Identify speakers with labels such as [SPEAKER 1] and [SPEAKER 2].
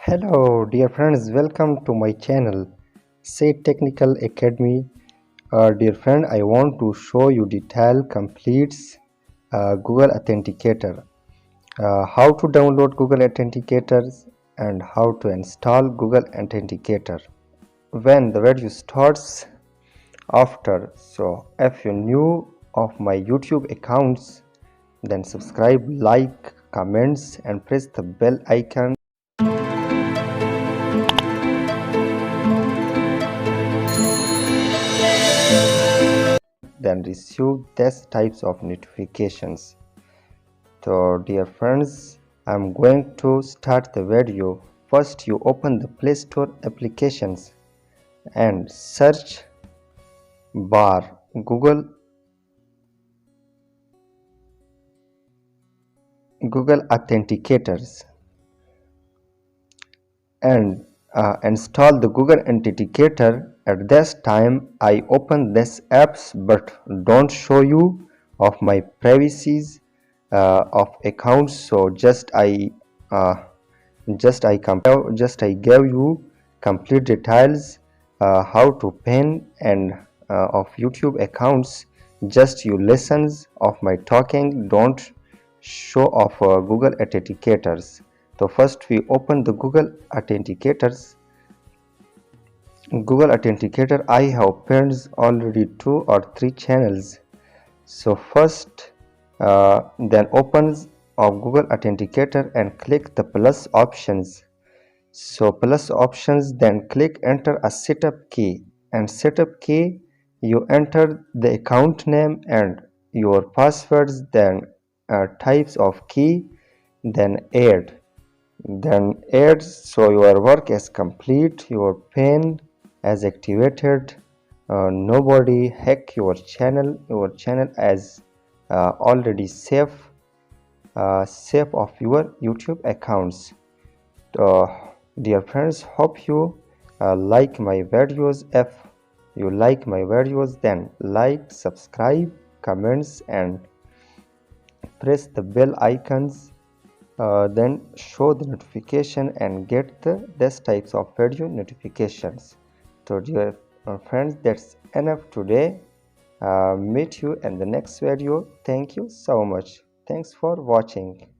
[SPEAKER 1] Hello dear friends, welcome to my channel Syed Technical Academy. Dear friend, I want to show you detail completes Google Authenticator. How to download Google Authenticators and how to install Google Authenticator. When the video starts after, so if you're new of my YouTube accounts, then subscribe, like, comments and press the bell icon. Then receive these types of notifications. So dear friends, I'm going to start the video. First you open the Play Store applications and search bar Google Authenticators and install the Google Authenticator. At this time I open this apps but don't show you of my privacies of accounts, so just I gave you complete details how to pin and of YouTube accounts. Just you listens of my talking, don't show of Google authenticators. So first we open the Google authenticators. Google authenticator, I have pinned already 2 or 3 channels. So first then opens of Google Authenticator and click the plus options. So plus options, then click enter a setup key, and setup key you enter the account name and your passwords, then types of key, then add, so your work is complete, your pin is activated. Nobody hack your channel as already safe of your YouTube accounts. uh, Dear friends, hope you like my videos. If you like my videos, then like, subscribe, comments and press the bell icons, then show the notification and get this types of video notifications. So dear friends, that's enough today. Meet you in the next video. Thank you so much. Thanks for watching.